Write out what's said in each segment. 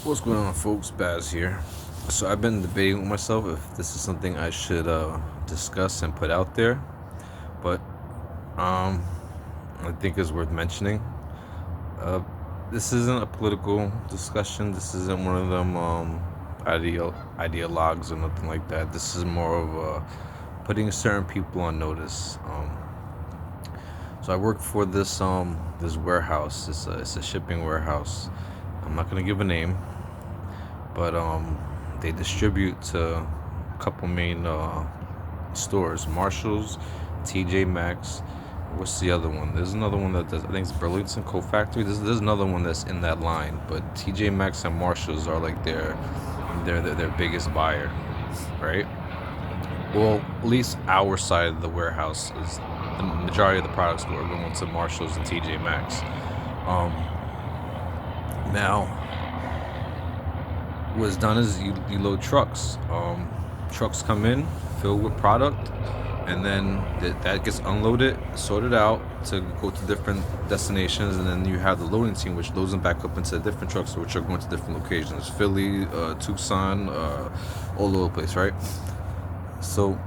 What's going on, folks? Baz here. So I've been debating with myself if this is something I should discuss and put out there, but um, I think it's worth mentioning. Uh, this isn't a political discussion. This isn't one of them ideologues or nothing like that. This is more of putting certain people on notice. So I work for this warehouse. It's a shipping warehouse. I'm not gonna give a name, but they distribute to a couple main stores: Marshalls, TJ Maxx. What's the other one? There's another one that does. I think it's Burlington Co Factory. There's another one that's in that line, but TJ Maxx and Marshalls are like their biggest buyer, right? Well, at least our side of the warehouse is the majority of the products are going to Marshalls and TJ Maxx. Um, Now, what's done is you load trucks. Trucks come in filled with product, and then that gets unloaded, sorted out to go to different destinations, and then you have the loading team, which loads them back up into different trucks, which are going to different locations: Philly, Tucson, all over the place, right? So,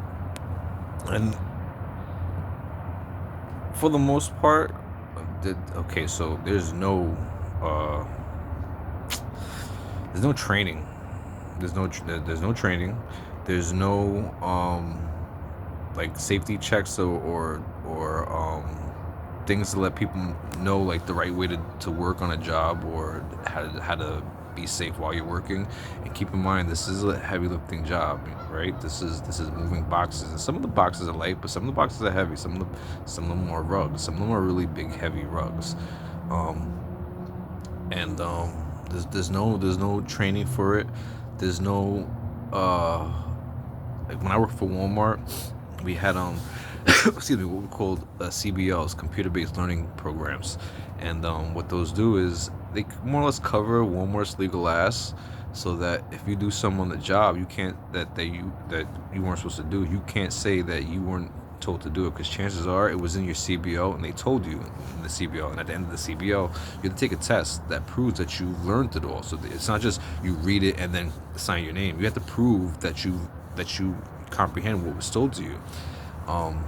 and for the most part, okay, so uh, there's no training. There's no training. There's no like safety checks or things to let people know like the right way to work on a job, or how to be safe while you're working. And keep in mind, this is a heavy lifting job, right? This is moving boxes, and some of the boxes are light, but some of the boxes are heavy. Some of them are rugs. Some of them are really big, heavy rugs. Um, and there's no training for it. There's no uh like when I worked for Walmart, we had excuse me, what we called CBLs, computer based learning programs. And what those do is they more or less cover Walmart's legal ass, so that if you do something on the job you can't that you weren't supposed to do, you can't say that you weren't told to do it, because chances are it was in your CBO and they told you in the CBO. And at the end of the CBO, you have to take a test that proves that you learned it all. So it's not just you read it and then sign your name. You have to prove that you comprehend what was told to you. Um,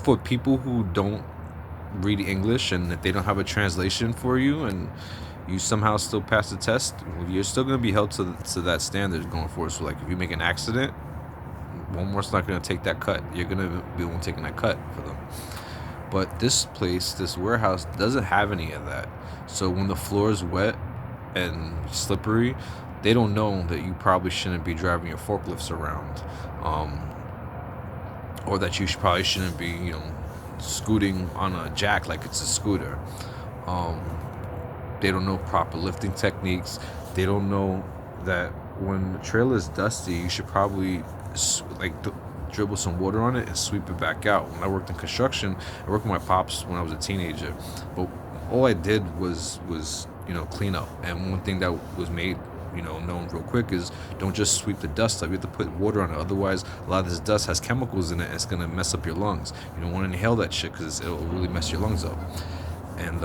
for people who don't read English, and if they don't have a translation for you, and you somehow still pass the test, well, you're still going to be held to that standard going forward. So, like, if you make an accident, Walmart's not going to take that cut. You're going to be the one taking that cut for them. But this warehouse, doesn't have any of that. So when the floor is wet and slippery, they don't know that you probably shouldn't be driving your forklifts around, um, or that probably shouldn't be, scooting on a jack like it's a scooter. Um, they don't know proper lifting techniques. They don't know that when the trailer is dusty, you should probably dribble some water on it and sweep it back out. When I worked in construction, I worked with my pops when I was a teenager, but all I did was clean up. And one thing that was made known real quick is don't just sweep the dust up. You have to put water on it. Otherwise, a lot of this dust has chemicals in it, and it's gonna mess up your lungs. You don't want to inhale that shit because it'll really mess your lungs up. And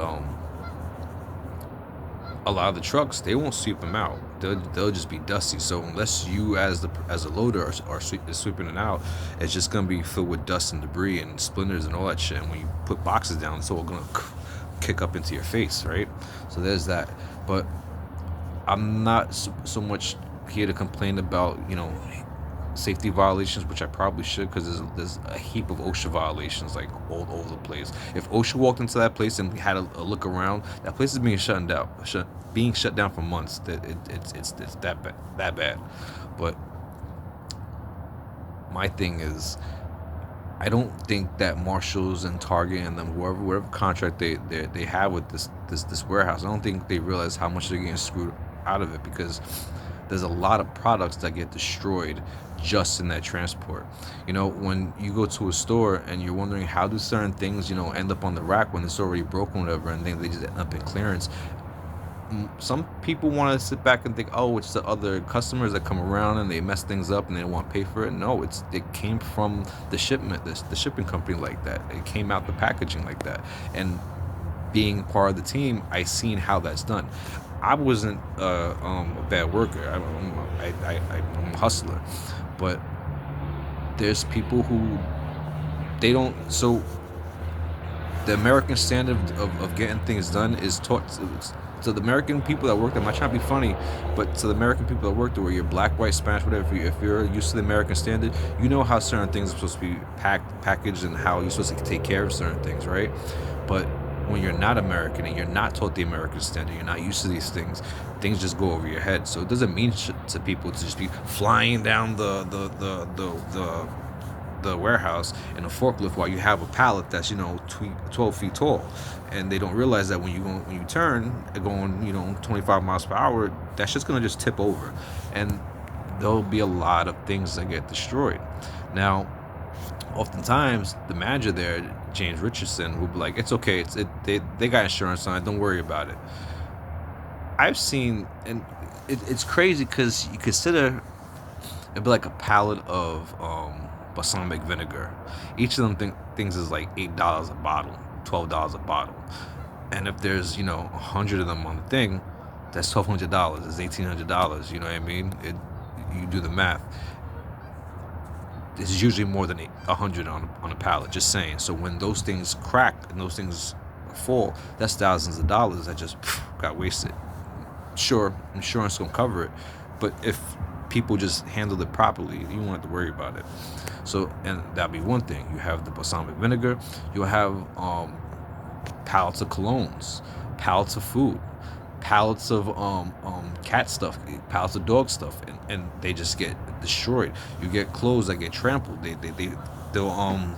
a lot of the trucks, they won't sweep them out. They'll just be dusty. So unless you as a loader are sweeping it out, it's just gonna be filled with dust and debris and splinters and all that shit. And when you put boxes down, it's all gonna kick up into your face, right? So there's that. But I'm not so much here to complain about safety violations, which I probably should, because there's a heap of OSHA violations like all over the place. If OSHA walked into that place and had a look around, that place is being being shut down for months. That it's that bad. But my thing is, I don't think that Marshalls and Target and them, whatever contract they have with this warehouse, I don't think they realize how much they're getting screwed out of it, because there's a lot of products that get destroyed just in that transport. When you go to a store and you're wondering how do certain things end up on the rack when it's already broken, whatever, and then they just end up in clearance. Some people want to sit back and think, oh, it's the other customers that come around and they mess things up and they don't want to pay for it. No, it came from the shipping company like that. It came out the packaging like that. And being part of the team, I seen how that's done. I wasn't a bad worker. I'm a hustler, but there's people who they don't. So the American standard of getting things done is taught to the American people that work there. I'm not trying to be funny, but to the American people that work there, where you're black, white, Spanish, whatever, if you're used to the American standard, you know how certain things are supposed to be packaged, and how you're supposed to take care of certain things, right? But when you're not American and you're not taught the American standard, you're not used to these things just go over your head. So it doesn't mean to people to just be flying down the warehouse in a forklift while you have a pallet that's 12 feet tall, and they don't realize that when you turn going 25 miles per hour, that shit's gonna just tip over, and there'll be a lot of things that get destroyed. Now, oftentimes the manager there, James Richardson, will be like, "It's okay, they got insurance on it, don't worry about it." I've seen, and it's crazy because you consider it'd be like a pallet of balsamic vinegar. Each of them things is like $8 a bottle, $12 a bottle, and if there's 100 of them on the thing, that's $1,200. It's $1,800. You know what I mean? You do the math. It's usually more than 100 on a pallet. Just saying. So when those things crack and those things fall, that's thousands of dollars that just got wasted. Sure, insurance gonna cover it, but if people just handle it properly, you won't have to worry about it. So, and that'd be one thing. You have the balsamic vinegar. You'll have pallets of colognes, pallets of food, pallets of cat stuff, pallets of dog stuff, and they just get destroyed. You get clothes that get trampled. They'll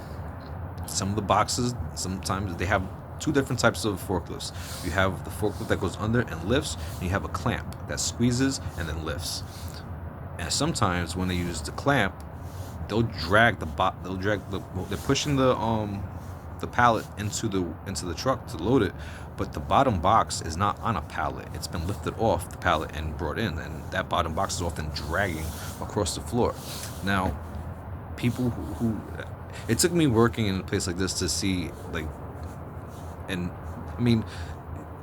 some of the boxes, sometimes they have two different types of forklifts. You have the forklift that goes under and lifts, and you have a clamp that squeezes and then lifts. And sometimes when they use the clamp, they'll drag they're pushing the pallet into the truck to load it, but the bottom box is not on a pallet. It's been lifted off the pallet and brought in, and that bottom box is often dragging across the floor. Now, people who it took me working in a place like this to see, like, and I mean,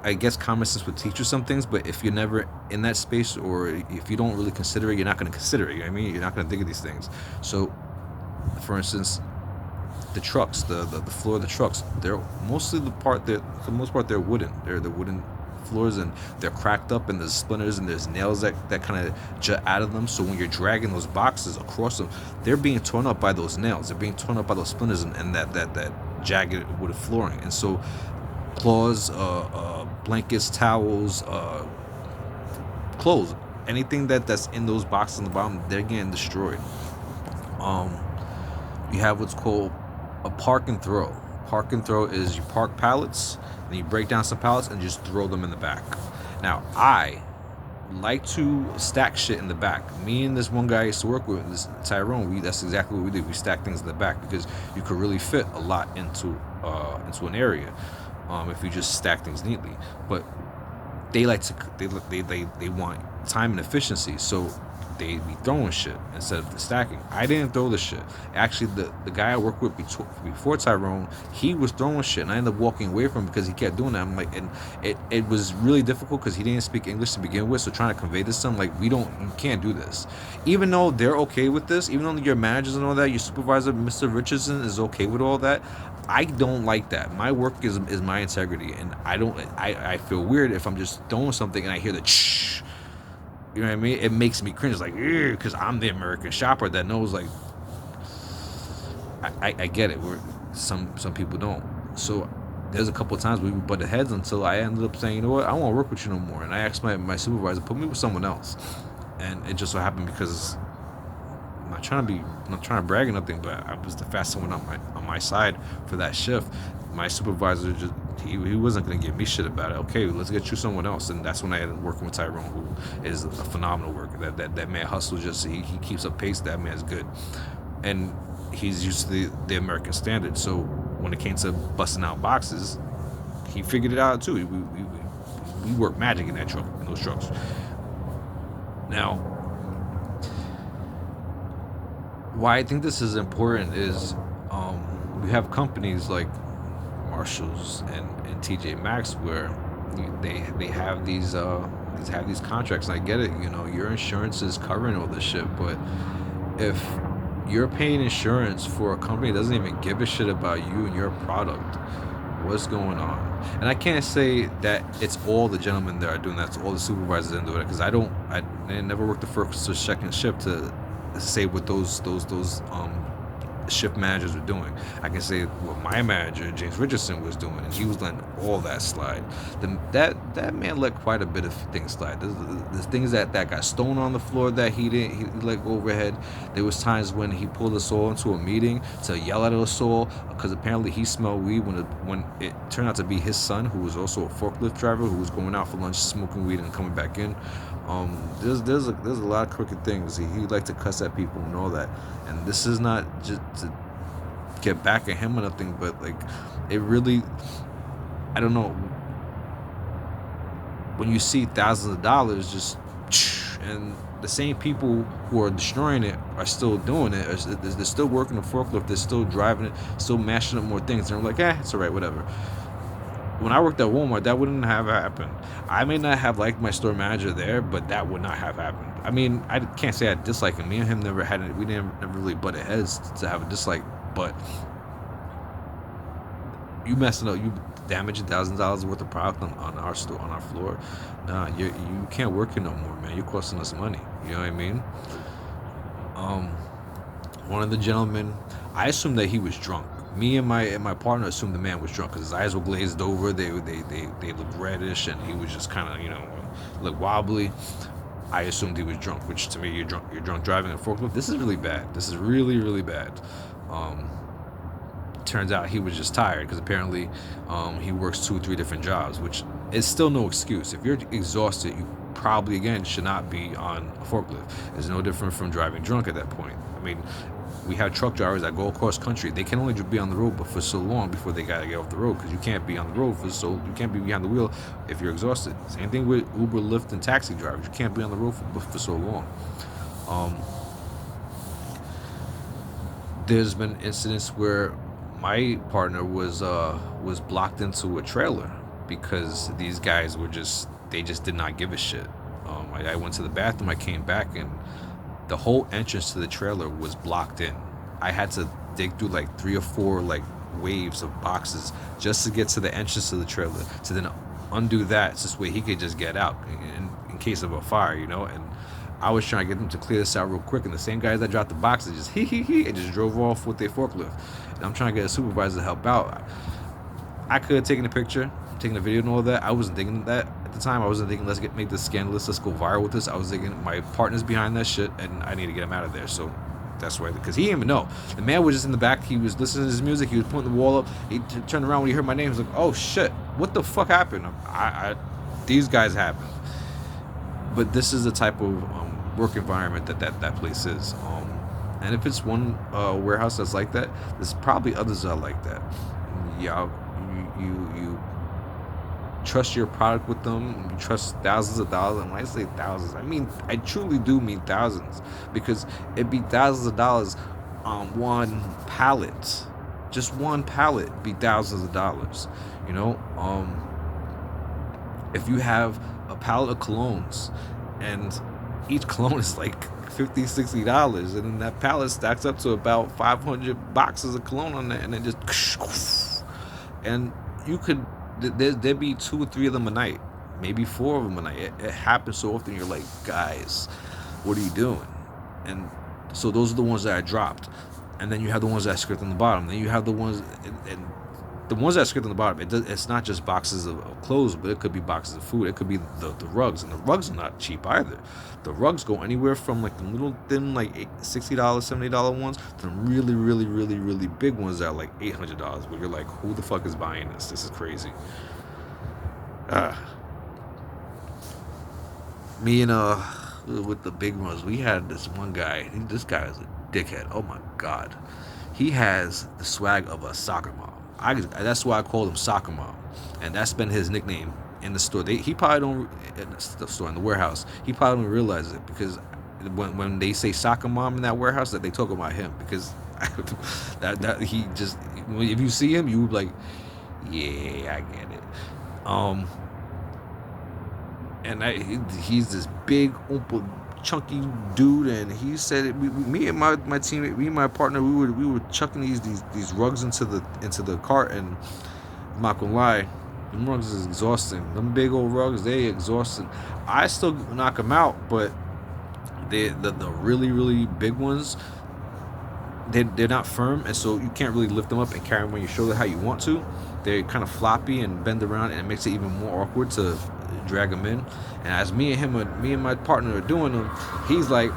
I guess common sense would teach you some things, but if you're never in that space, or if you don't really consider it, you're not going to consider it. You know what I mean? You're not going to think of these things. So, for instance, the trucks, the floor of the trucks, they're mostly for the most part, they're wooden. They're the wooden floors, and they're cracked up, and there's splinters, and there's nails that kind of jut out of them. So when you're dragging those boxes across them, they're being torn up by those nails. They're being torn up by those splinters and that jagged wood flooring. And so cloths, blankets, towels, clothes, anything that's in those boxes on the bottom, they're getting destroyed. You have what's called a park and throw. Park and throw is you park pallets, then you break down some pallets and just throw them in the back. Now, I like to stack shit in the back. Me and this one guy I used to work with, this Tyrone, that's exactly what we did. We stack things in the back because you could really fit a lot into an area if you just stack things neatly. But they like to they want time and efficiency, so they be throwing shit instead of the stacking. I didn't throw the shit. Actually, the guy I worked with before Tyrone, he was throwing shit, and I ended up walking away from him because he kept doing that. I'm like, and it was really difficult because he didn't speak English to begin with. So trying to convey this to him, like, you can't do this. Even though they're okay with this, even though your managers and all that, your supervisor, Mr. Richardson, is okay with all that, I don't like that. My work is my integrity, and I feel weird if I'm just throwing something and I hear the shh. You know what I mean? It makes me cringe, like, because I'm the American shopper that knows, like, I get it. Some people don't. So there's a couple of times we butted heads until I ended up saying, you know what, I don't want to work with you no more. And I asked my supervisor, put me with someone else. And it just so happened because I'm not trying to brag or nothing, but I was the fastest one on my side for that shift. My supervisor he wasn't gonna give me shit about it. Okay, let's get you someone else, and that's when I ended up working with Tyrone, who is a phenomenal worker. That man hustles, just he keeps up pace. That man's good, and he's used to the American standard. So when it came to busting out boxes, he figured it out too. We work magic in those trucks. Now, why I think this is important is we have companies like Marshalls and TJ Maxx where they have these contracts. And I get it, your insurance is covering all this shit, but if you're paying insurance for a company that doesn't even give a shit about you and your product, what's going on? And I can't say that it's all the gentlemen that are doing that, it's all the supervisors that are doing it, because I never worked the first or second shift to say what those shift managers were doing. I can say what my manager James Richardson was doing, and he was letting all that slide. That man let quite a bit of things slide. There's things that got stone on the floor that he let go overhead. There was times when he pulled us all into a meeting to yell at us all because apparently he smelled weed when it turned out to be his son, who was also a forklift driver, who was going out for lunch smoking weed and coming back in. There's a lot of crooked things. He liked to cuss at people and all that. And this is not just to get back at him or nothing, but like it really, I don't know. When you see thousands of dollars just, and the same people who are destroying it are still doing it. They're still working the forklift. They're still driving it, still mashing up more things. And they're like, it's all right, whatever. When I worked at Walmart, that wouldn't have happened. I may not have liked my store manager there, but that would not have happened. I mean, I can't say I dislike him. Me and him we never really butted heads to have a dislike, but you messing up, you damaging $1,000s worth of product on our store, on our floor. Nah, you can't work here no more, man. You're costing us money. You know what I mean? One of the gentlemen, I assumed that he was drunk. Me and my partner assumed the man was drunk because his eyes were glazed over. They looked reddish, and he was just kind of look wobbly. I assumed he was drunk, which to me, you're drunk driving a forklift. This is really bad. This is really, really bad. Turns out he was just tired because apparently he works 2 or 3 different jobs, which is still no excuse. If you're exhausted, you probably again should not be on a forklift. It's no different from driving drunk at that point. I mean, we have truck drivers that go across country. They can only be on the road but for so long before they gotta get off the road, because you can't be on the road you can't be behind the wheel if you're exhausted. Same thing with Uber, Lyft, and taxi drivers. You can't be on the road for so long. There's been incidents where my partner was blocked into a trailer because these guys they just did not give a shit. I went to the bathroom, I came back, and the whole entrance to the trailer was blocked in. I had to dig through like 3 or 4 like waves of boxes just to get to the entrance to the trailer, to then undo that so this way he could just get out in case of a fire, and I was trying to get them to clear this out real quick, and the same guys that dropped the boxes just and just drove off with their forklift. And I'm trying to get a supervisor to help out. I could have taken a picture, taken a video and all that. I wasn't thinking that at the time. I wasn't thinking make this scandalous, let's go viral with this. I was thinking my partner's behind that shit and I need to get him out of there. So that's why, because he didn't even know. The man was just in the back. He was listening to his music. He was putting the wall up. He turned around when he heard my name. He was like, oh shit, what the fuck happened? These guys happened. But this is the type of work environment that place is. And if it's one warehouse that's like that, there's probably others that are like that. Yeah, you trust your product with them. You trust thousands of dollars. And when I say thousands, I truly do mean thousands, because it'd be thousands of dollars on one pallet. Just one pallet be thousands of dollars. If you have a pallet of colognes and each cologne is like $50-$60, and then that pallet stacks up to about 500 boxes of cologne on that, and then just and you could there'd be 2 or 3 of them a night, maybe 4 of them a night. It happens so often. You're like, guys, what are you doing? And so those are the ones that I dropped. And then you have the ones that I scraped on the bottom. Then you have the ones and the ones that are scraped on the bottom, it's not just boxes of clothes, but it could be boxes of food. It could be the rugs, and the rugs are not cheap either. The rugs go anywhere from like the little thin, like $60, $70 ones, to the really, really, really, really big ones that are like $800. Where you're like, who the fuck is buying this? This is crazy. Me and with the big ones, we had this one guy. This guy is a dickhead. Oh my god, he has the swag of a soccer mom. That's why I called him Soccer Mom, and that's been his nickname in the store. He probably don't, in the store, in the warehouse, he probably don't realize it, because when they say Soccer Mom in that warehouse, that they talk about him, because that he just, if you see him, you would like, Yeah, I get it. Um, and he's this big, oompa, chunky dude, and he said me and my teammate, me and my partner, we were chucking these rugs into the cart, and I'm not gonna lie, them rugs is exhausting. Them big old rugs, they exhausting. I still knock them out, but the really really big ones, they're not firm, and so you can't really lift them up and carry them on your shoulder how you want to. They're kind of floppy and bend around, and it makes it even more awkward to drag them in. And as me and my partner are doing them, he's like,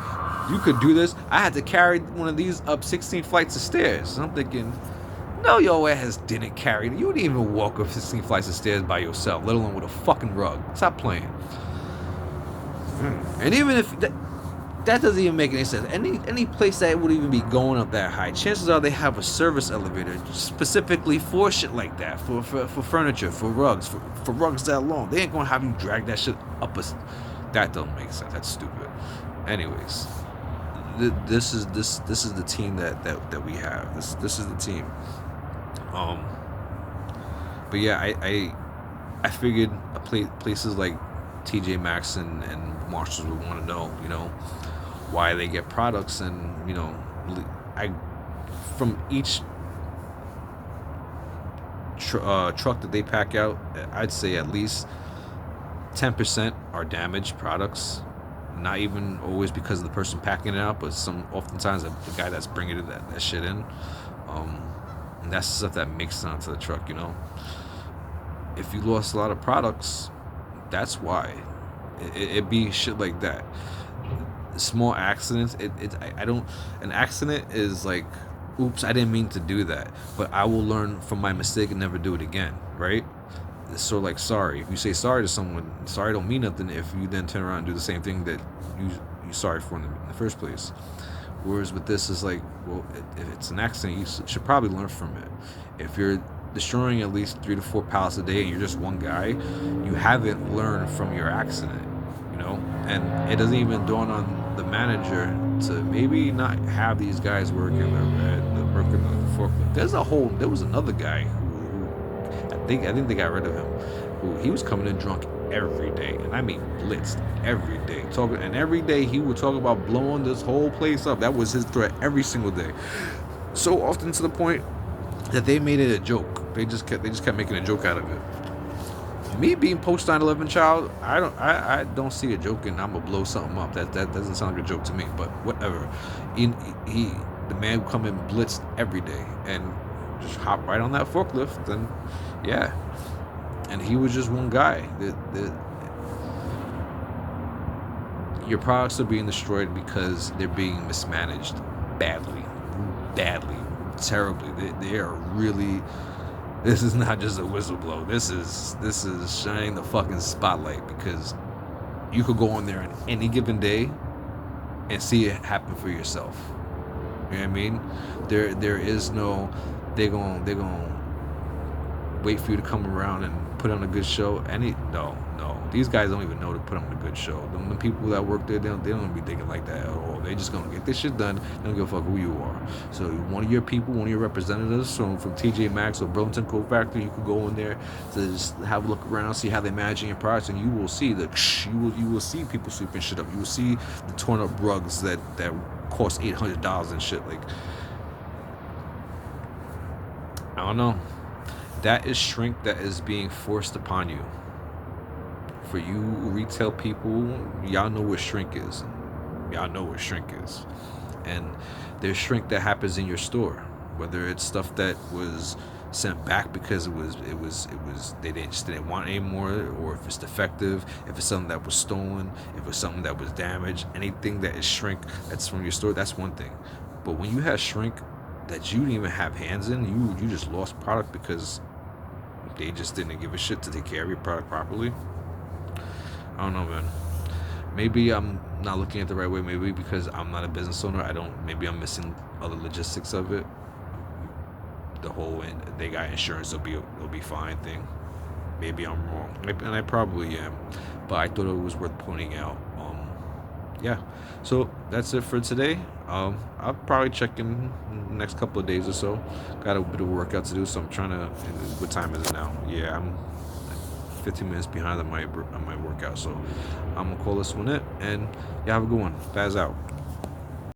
"You could do this." I had to carry one of these up 16 flights of stairs. And I'm thinking, no, your ass didn't carry it. You didn't even walk up 16 flights of stairs by yourself, let alone with a fucking rug. Stop playing. And even if that doesn't even make any sense. Any place that would even be going up that high, chances are they have a service elevator specifically for shit like that, for furniture, for rugs, for rugs that long. They ain't gonna have you drag that shit up a. That don't make sense. That's stupid. Anyways, this is the team that we have. This is the team. Um, but yeah, I figured places like TJ Maxx and Marshalls would want to know, why they get products, and I from each truck that they pack out, I'd say at least 10% are damaged products. Not even always because of the person packing it out, but oftentimes the guy that's bringing that shit in. And that's the stuff that makes it onto the truck. If you lost a lot of products, that's why. It be shit like that. Small accidents. I don't. An accident is like, oops, I didn't mean to do that, but I will learn from my mistake and never do it again. Right? It's sort of like sorry. If you say sorry to someone, sorry don't mean nothing if you then turn around and do the same thing that you sorry for in the first place. Whereas with this, is like, well, if it's an accident, you should probably learn from it. If you're destroying at least 3 to 4 pallets a day and you're just one guy, you haven't learned from your accident, and it doesn't even dawn on the manager to maybe not have these guys working the forklift. There was another guy who I think they got rid of him, who he was coming in drunk every day, and I mean blitzed every day. And every day he would talk about blowing this whole place up. That was his threat every single day. So often to the point that they made it a joke. They just kept making a joke out of it. Me being post 9/11 child, I don't see a joke in I'm gonna blow something up. That doesn't sound like a joke to me. But whatever. The man would come in blitzed every day and just hop right on that forklift, and yeah. And he was just one guy. Your products are being destroyed because they're being mismanaged badly, terribly. They are really. This is not just a whistleblow. This is shining the fucking spotlight, because you could go on there on any given day and see it happen for yourself. You know what I mean? There is no. They're going wait for you to come around and put on a good show. No. These guys don't even know to put on a good show. The people that work there, they don't be thinking like that at all. They just gonna get this shit done. They don't give a fuck who you are. So one of your people, one of your representatives from TJ Maxx or Burlington Coat Factory, you could go in there to just have a look around, see how they're managing your products, and you will see you will see people sweeping shit up. You will see the torn up rugs that cost $800 and shit. Like, I don't know. That is shrink that is being forced upon you. For you retail people, y'all know what shrink is. And there's shrink that happens in your store. Whether it's stuff that was sent back because it was they didn't want anymore, or if it's defective, if it's something that was stolen, if it's something that was damaged, anything that is shrink that's from your store, that's one thing. But when you have shrink that you didn't even have hands in, you just lost product because they just didn't give a shit to take care of your product properly. I don't know, man. Maybe I'm not looking at it the right way. Maybe because I'm not a business owner, maybe I'm missing other logistics of it. The whole they got insurance, it'll be fine thing. Maybe I'm wrong, and I probably am. But I thought it was worth pointing out. Yeah. So that's it for today. I'll probably check in the next couple of days or so. Got a bit of workout to do, so I'm trying to. What time is it now? Yeah, I'm like 15 minutes behind on my workout, so I'm gonna call this one it. And yeah, have a good one. Baz out.